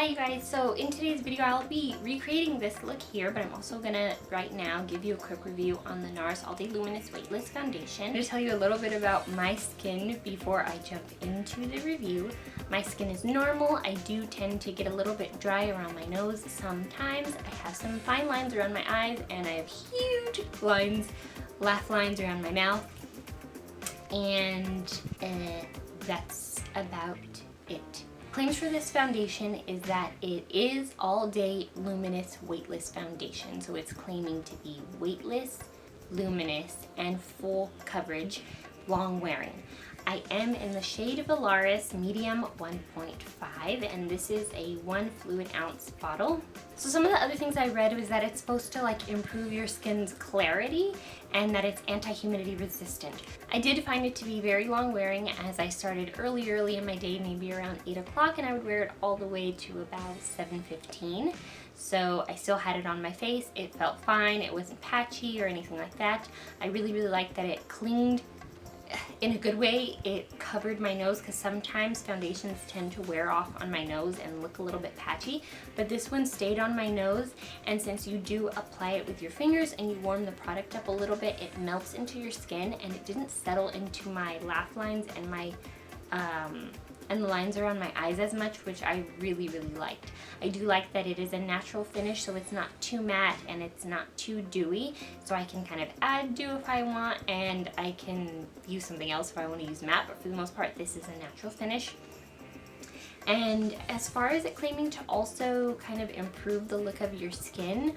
Hi you guys, so in today's video I'll be recreating this look here, but I'm also gonna right now give you a quick review on the NARS All Luminous Weightless Foundation. I'm gonna tell you a little bit about my skin before I jump into the review. My skin is normal. I do tend to get a little bit dry around my nose sometimes. I have some fine lines around my eyes and I have huge lines, laugh lines around my mouth, and that's about it. Claims for this foundation is that it is all-day luminous weightless foundation. So it's claiming to be weightless, luminous, and full coverage, long wearing. I am in the shade of Valaris medium 1.5, and this is a 1 fluid ounce bottle. So some of the other things I read was that it's supposed to like improve your skin's clarity and that it's anti-humidity resistant. I did find it to be very long wearing as I started early in my day, maybe around 8 o'clock, and I would wear it all the way to about 7:15. So I still had it on my face. It felt fine. It wasn't patchy or anything like that. I really liked that it cleaned in a good way. It covered my nose because sometimes foundations tend to wear off on my nose and look a little bit patchy, but this one stayed on my nose, and since you do apply it with your fingers and you warm the product up a little bit, it melts into your skin and it didn't settle into my laugh lines and my and the lines around my eyes as much, which I really liked. I do like that it is a natural finish, so it's not too matte and it's not too dewy, so I can kind of add dew if I want, and I can use something else if I want to use matte, but for the most part this is a natural finish. And as far as it claiming to also kind of improve the look of your skin,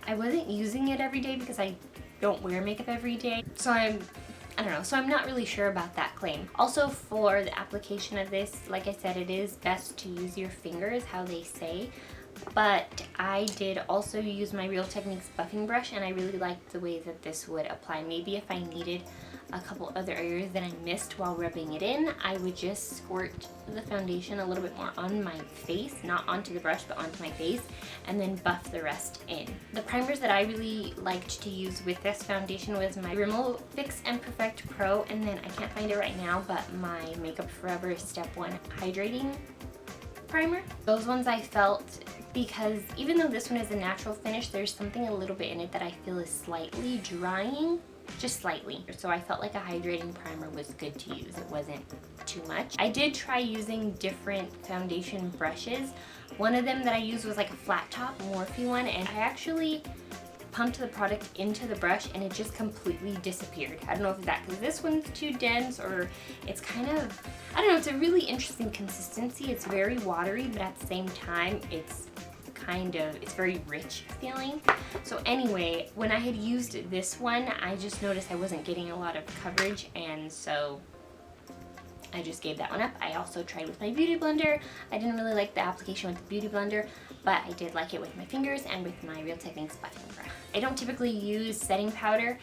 I wasn't using it every day because I don't wear makeup every day, so I don't know, so I'm not really sure about that claim. Also, for the application of this, like I said, it is best to use your fingers, how they say, but I did also use my Real Techniques buffing brush, and I really liked the way that this would apply. Maybe if I needed a couple other areas that I missed while rubbing it in, I would just squirt the foundation a little bit more on my face, not onto the brush, but onto my face, and then buff the rest in. The primers that I really liked to use with this foundation was my Rimmel Fix and Perfect Pro, and then I can't find it right now, but my Makeup Forever Step 1 Hydrating Primer. Those ones I felt, because even though this one is a natural finish, there's something a little bit in it that I feel is slightly drying. Just slightly. So I felt like a hydrating primer was good to use. It wasn't too much. I did try using different foundation brushes. One of them that I used was like a flat top Morphe one, and I actually pumped the product into the brush and it just completely disappeared. I don't know if it's that because this one's too dense, or it's kind of, I don't know, it's a really interesting consistency. It's very watery, but at the same time it's very rich feeling. So anyway, when I had used this one, I just noticed I wasn't getting a lot of coverage, and so I just gave that one up. I also tried with my Beauty Blender. I didn't really like the application with the Beauty Blender, but I did like it with my fingers and with my Real Techniques buffing brush. I don't typically use setting powder,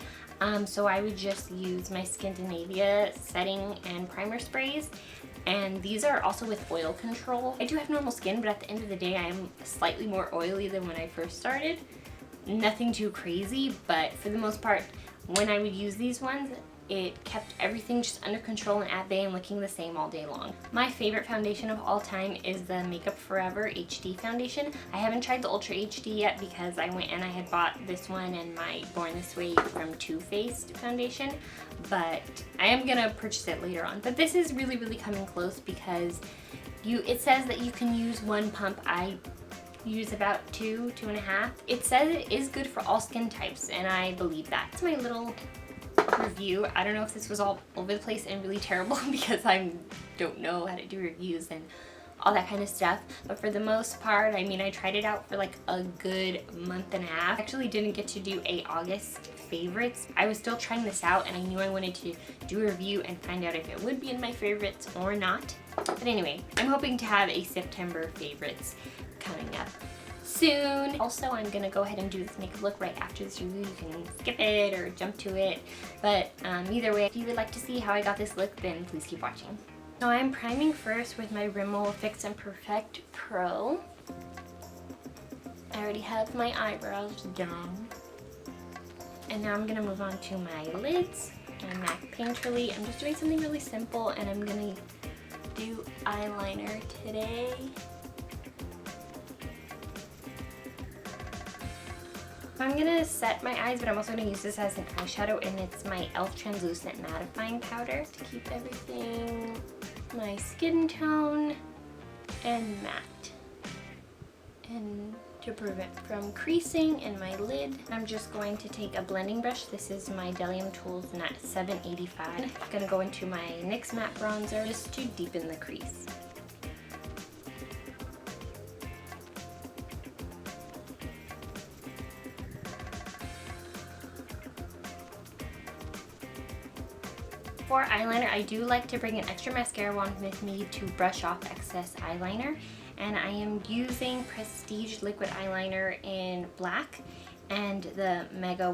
so I would just use my Scandinavia setting and primer sprays. And these are also with oil control. I do have normal skin, but at the end of the day, I am slightly more oily than when I first started. Nothing too crazy, but for the most part, when I would use these ones, it kept everything just under control and at bay and looking the same all day long. My favorite foundation of all time is the Makeup Forever HD foundation. I haven't tried the Ultra HD yet because I went and I had bought this one and my Born This Way from Too Faced foundation, but I am gonna purchase it later on. But this is really coming close because it says that you can use one pump. I use about 2.5. It says it is good for all skin types, and I believe that. It's my little review. I don't know if this was all over the place and really terrible because I don't know how to do reviews and all that kind of stuff, but for the most part, I mean, I tried it out for like a good month and a half. I actually didn't get to do a August favorites. I was still trying this out and I knew I wanted to do a review and find out if it would be in my favorites or not. But anyway, I'm hoping to have a September favorites coming up soon. Also, I'm gonna go ahead and do this makeup look right after this review. You can skip it or jump to it, but either way, if you would like to see how I got this look, then please keep watching. So I'm priming first with my Rimmel Fix and Perfect Pro. I already have my eyebrows done, and now I'm gonna move on to my lids and MAC Painterly. I'm just doing something really simple, and I'm gonna do eyeliner today. I'm gonna set my eyes, but I'm also gonna use this as an eyeshadow, and it's my e.l.f. translucent mattifying powder to keep everything my skin tone and matte, and to prevent from creasing in my lid. I'm just going to take a blending brush. This is my Delium Tools Nat 785. I'm gonna go into my NYX matte bronzer just to deepen the crease. For eyeliner, I do like to bring an extra mascara wand with me to brush off excess eyeliner, and I am using Prestige liquid eyeliner in black and the Mega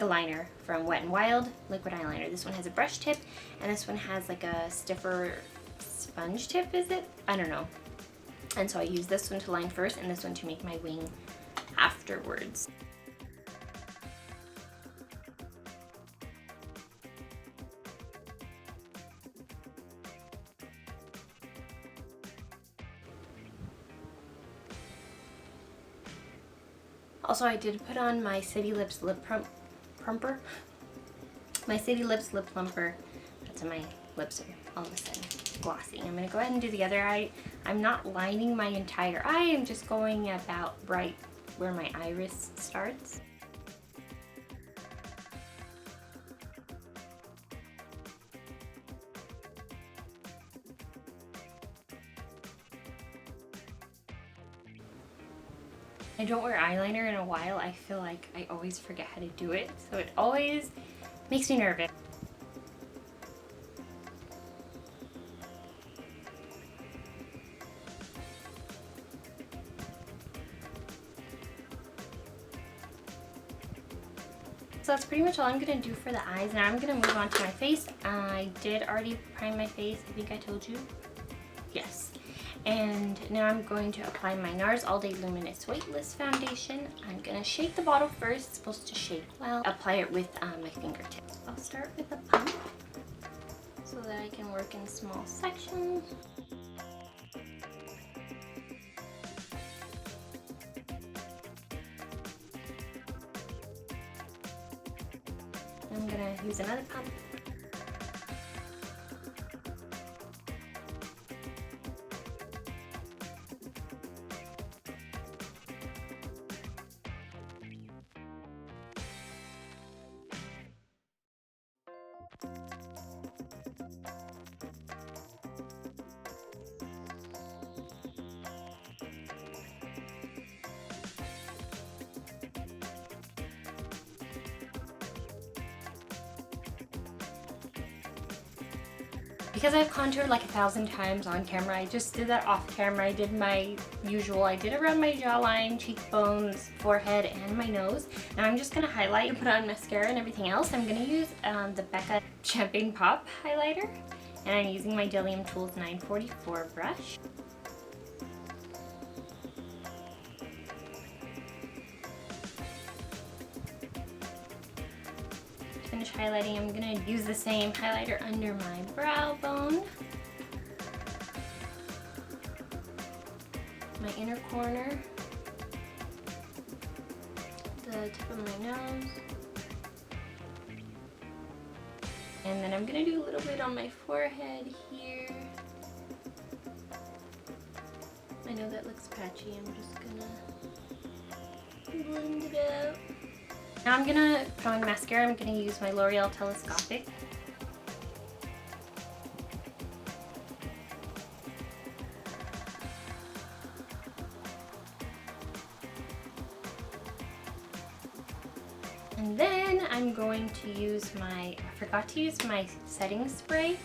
Liner from Wet n Wild liquid eyeliner. This one has a brush tip, and this one has like a stiffer sponge tip, is it? I don't know. And so I use this one to line first and this one to make my wing afterwards. Also, I did put on my City Lips lip plumper. My City Lips lip plumper. That's why my lips are all of a sudden glossy. I'm going to go ahead and do the other eye. I'm not lining my entire eye. I'm just going about right where my iris starts. I don't wear eyeliner in a while. I feel like I always forget how to do it, so it always makes me nervous. So that's pretty much all I'm going to do for the eyes. Now I'm going to move on to my face. I did already prime my face. I think I told you. Yes. And now I'm going to apply my NARS All Day Luminous Weightless foundation. I'm going to shake the bottle first. It's supposed to shake well. Apply it with my fingertips. I'll start with a pump so that I can work in small sections. I'm going to use another pump. Because I've contoured like 1,000 times on camera, I just did that off camera. I did my usual. I did around my jawline, cheekbones, forehead, and my nose. Now I'm just going to highlight and put on mascara and everything else. I'm going to use the Becca Champagne Pop highlighter. And I'm using my Delium Tools 944 brush. Finish highlighting, I'm going to use the same highlighter under my brow bone, my inner corner, the tip of my nose, and then I'm going to do a little bit on my forehead here. I know that looks patchy, I'm just going to blend it out. Now I'm going to put on mascara. I'm going to use my L'Oreal Telescopic. And then I'm going to use I forgot to use my setting spray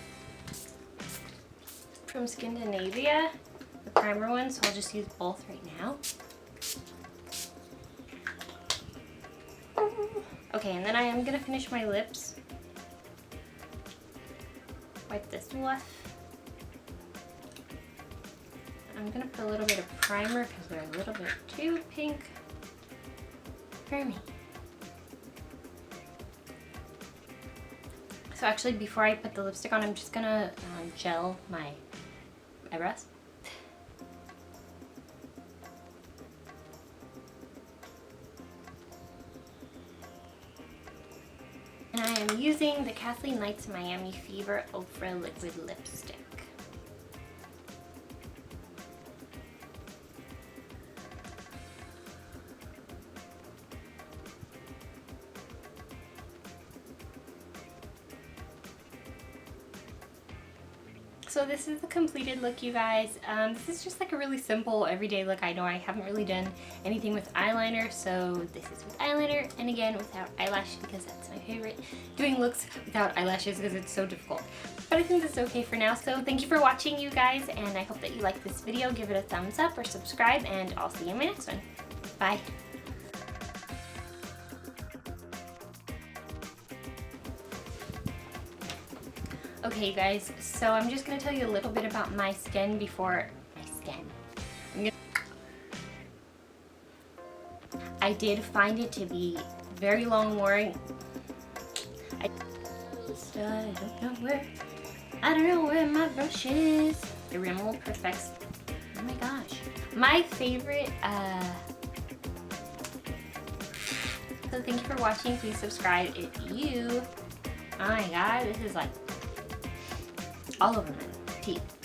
from Scandinavia, the primer one, so I'll just use both right now. Okay, and then I am going to finish my lips. Wipe this off. I'm going to put a little bit of primer because they're a little bit too pink for me. So actually, before I put the lipstick on, I'm just going to gel my eyebrows. And I am using the Kathleen Lights Miami Fever Ultra Liquid Lipstick. So this is the completed look, you guys. This is just like a really simple everyday look. I know I haven't really done anything with eyeliner, so this is with eyeliner, and again without eyelash because that's my favorite. Doing looks without eyelashes because it's so difficult. But I think this is okay for now. So thank you for watching, you guys, and I hope that you liked this video. Give it a thumbs up or subscribe, and I'll see you in my next one. Bye. Okay, you guys, so I'm just going to tell you a little bit about my skin before I did find it to be very long wearing. I don't know where my brush is. The Rimmel Perfects. Oh my gosh. My favorite, so thank you for watching. Please subscribe if you, oh my god, this is like all over my teeth.